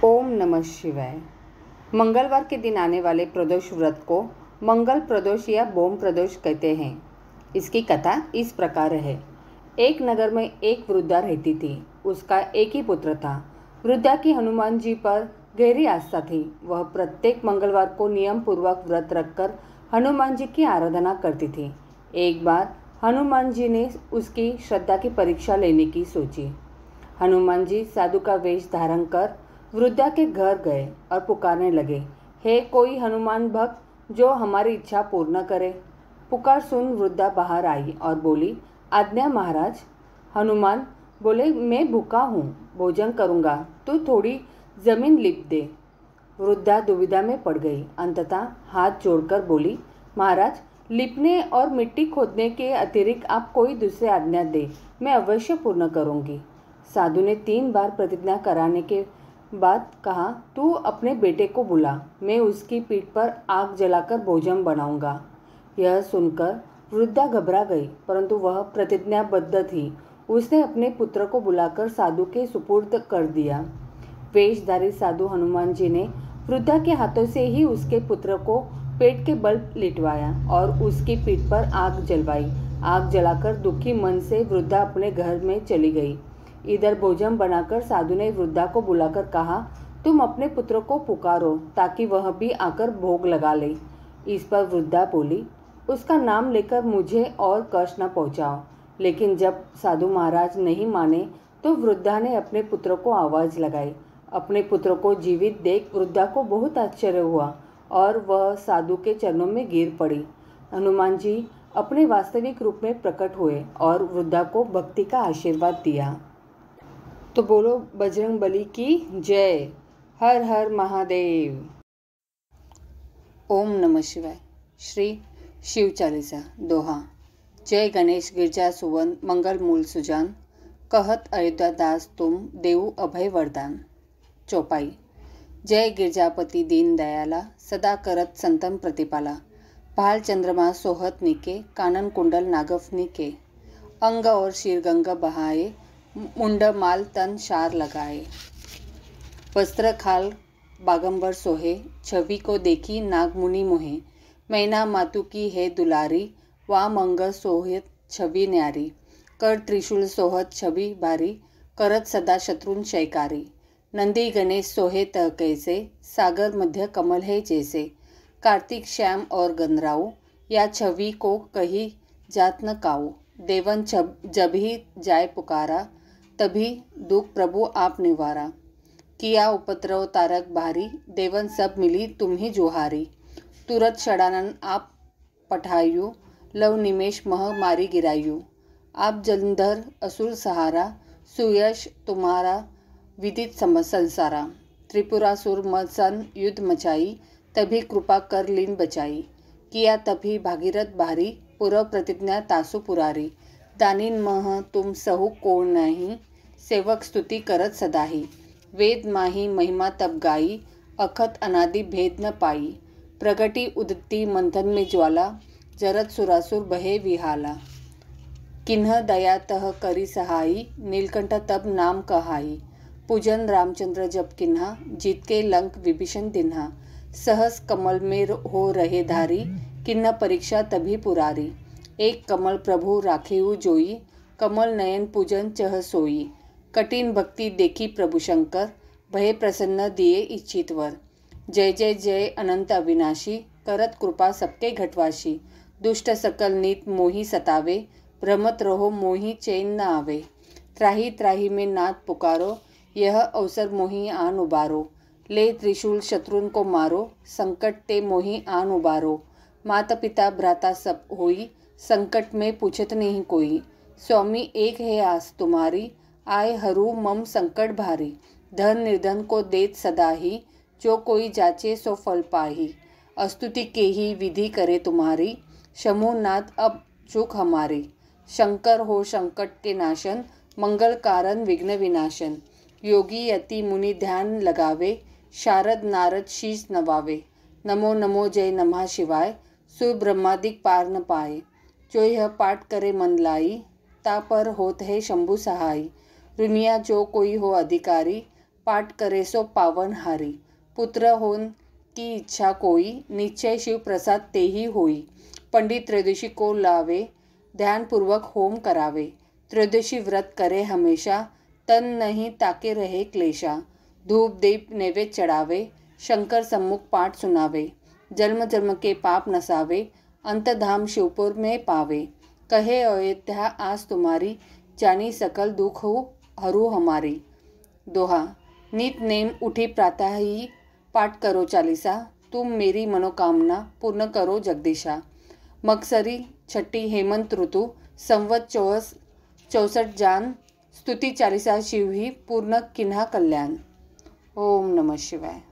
ओम नमः शिवाय। मंगलवार के दिन आने वाले प्रदोष व्रत को मंगल प्रदोष या बोम प्रदोष कहते हैं। इसकी कथा इस प्रकार है। एक नगर में एक वृद्धा रहती थी। उसका एक ही पुत्र था। वृद्धा की हनुमान जी पर गहरी आस्था थी। वह प्रत्येक मंगलवार को नियम पूर्वक व्रत रखकर हनुमान जी की आराधना करती थी। एक बार हनुमान जी ने उसकी श्रद्धा की परीक्षा लेने की सोची। हनुमान जी साधु का वेश धारण कर वृद्धा के घर गए और पुकारने लगे, हे कोई हनुमान भक्त जो हमारी इच्छा पूर्ण करे। पुकार सुन वृद्धा बाहर आई और बोली, आज्ञा महाराज। हनुमान बोले, मैं भूखा हूँ, भोजन करूँगा, तू थोड़ी जमीन लिप दे। वृद्धा दुविधा में पड़ गई। अंततः हाथ जोड़कर बोली, महाराज, लिपने और मिट्टी खोदने के अतिरिक्त आप कोई दूसरी आज्ञा दे, मैं अवश्य पूर्ण करूँगी। साधु ने 3 बार प्रतिज्ञा कराने के बाद कहा, तू अपने बेटे को बुला, मैं उसकी पीठ पर आग जलाकर भोजन बनाऊंगा। यह सुनकर वृद्धा घबरा गई, परंतु वह प्रतिज्ञाबद्ध थी। उसने अपने पुत्र को बुलाकर साधु के सुपुर्द कर दिया। वेशधारी साधु हनुमान जी ने वृद्धा के हाथों से ही उसके पुत्र को पेट के बल लिटवाया और उसकी पीठ पर आग जलवाई। आग जलाकर दुखी मन से वृद्धा अपने घर में चली गई। इधर भोजन बनाकर साधु ने वृद्धा को बुलाकर कहा, तुम अपने पुत्र को पुकारो ताकि वह भी आकर भोग लगा ले। इस पर वृद्धा बोली, उसका नाम लेकर मुझे और कष्ट न पहुँचाओ। लेकिन जब साधु महाराज नहीं माने तो वृद्धा ने अपने पुत्र को आवाज़ लगाई। अपने पुत्र को जीवित देख वृद्धा को बहुत आश्चर्य हुआ और वह साधु के चरणों में गिर पड़ी। हनुमान जी अपने वास्तविक रूप में प्रकट हुए और वृद्धा को भक्ति का आशीर्वाद दिया। तो बोलो बजरंगबली की जय। हर हर महादेव। ओम नमः शिवाय। श्री शिव चालीसा दोहा। जय गणेश गिरजा सुवन मंगल मूल सुजान, कहत अयोध्या दास तुम देऊ अभय वरदान। चौपाई। जय गिरजापति दीन दयाला, सदा करत संतन प्रतिपाला। भाल चंद्रमा सोहत निके, कानन कुंडल नागफ निके। अंग और शीर गंगा बहाए, मुंड माल तन शार लगाए। वस्त्र खाल बागंबर सोहे, छवि को देखी नागमुनि मोहे। मैना मातु की है दुलारी, वाम अंग सोहत छवि न्यारी। कर त्रिशूल सोहत छवि भारी, करत सदा शत्रुन शयकारी। नंदी गणेश सोहे तह कैसे, सागर मध्य कमल है जैसे। कार्तिक श्याम और गंधराऊ, या छवि को कही जात न काऊ। देवन जब ही जाय पुकारा, तभी दुख प्रभु आप निवारा। किया उपद्रव तारक भारी, देवन सब मिली तुम ही जोहारी। तुरत षडानन आप पठायु, लव निमेश मह मारी गिरायु। आप जलंधर असुर सहारा, सुयश तुम्हारा विदित संसारा। त्रिपुरासुर मसन युद्ध मचाई, तभी कृपा कर लीन बचाई। किया तभी भागीरथ भारी, पूर्व प्रतिज्ञा तासु पुरारी। दानिन मह तुम सहु कोण नहीं, सेवक स्तुति करत सदाही। वेद माही महिमा तब गाई, अखत अनादि भेद न पाई। प्रगति उदती मंथन में ज्वाला, जरत सुरासुर बहे विहाला। किन्ह दया तह करी सहाई, नीलकंठ तब नाम कहाई। पूजन रामचंद्र जब किन्हा, जीत के लंक विभीषण दिन्हा। सहस कमल में हो रहे धारी, किन्ह परीक्षा तभी पुरारी। एक कमल प्रभु राखेऊ जोई, कमल नयन पूजन चह सोई। कठिन भक्ति देखी प्रभु शंकर, भय प्रसन्न दिए इच्छित वर। जय जय जय अनंत अविनाशी, करत कृपा सबके घटवाशी। दुष्ट सकल नीत मोही सतावे, भ्रमत रहो मोही चैन न आवे। त्राही त्राही में नाथ पुकारो, यह अवसर मोही आन उबारो। ले त्रिशूल शत्रुन को मारो, संकट ते मोही आन उबारो। माता पिता भ्राता सब होई, संकट में पूछत नहीं कोई। स्वामी एक है आस तुम्हारी, आय हरू मम संकट भारी। धन निर्धन को देत सदा ही, जो कोई जाचे सो फल पाही। स्तुति के ही विधि करे तुम्हारी, शंभु नाथ अब चूक हमारी। शंकर हो संकट के नाशन, मंगल कारण विघ्न विनाशन। योगी यति मुनि ध्यान लगावे, शारद नारद शीश नवावे। नमो नमो जय नमः शिवाय, सुर ब्रह्मादिक पार न पाए। जो यह पाठ करे मन लाई, ता पर होत है शंभु सहाय। दुनिया जो कोई हो अधिकारी, पाठ करे सो पावन हारी। पुत्र होन की इच्छा कोई, निश्चय शिव प्रसाद तेही होई। पंडित त्रयोदशी को लावे, ध्यान पूर्वक होम करावे। त्रयोदशी व्रत करे हमेशा, तन नहीं ताके रहे क्लेशा। धूप दीप नैवेद्य चढ़ावे, शंकर सम्मुख पाठ सुनावे। जन्म जन्म के पाप नसावे, अंतधाम शिवपुर में पावे। कहे अयोध्या आज तुम्हारी, जानी सकल दुख हरू हमारी। दोहा। नित नेम उठी प्रातः ही, पाठ करो चालीसा। तुम मेरी मनोकामना, पूर्ण करो जगदीशा। मगसरी छठी हेमंत ऋतु, संवत 64 जान। स्तुति चालीसा शिव ही, पूर्ण किन्हा कल्याण। ओम नमः शिवाय।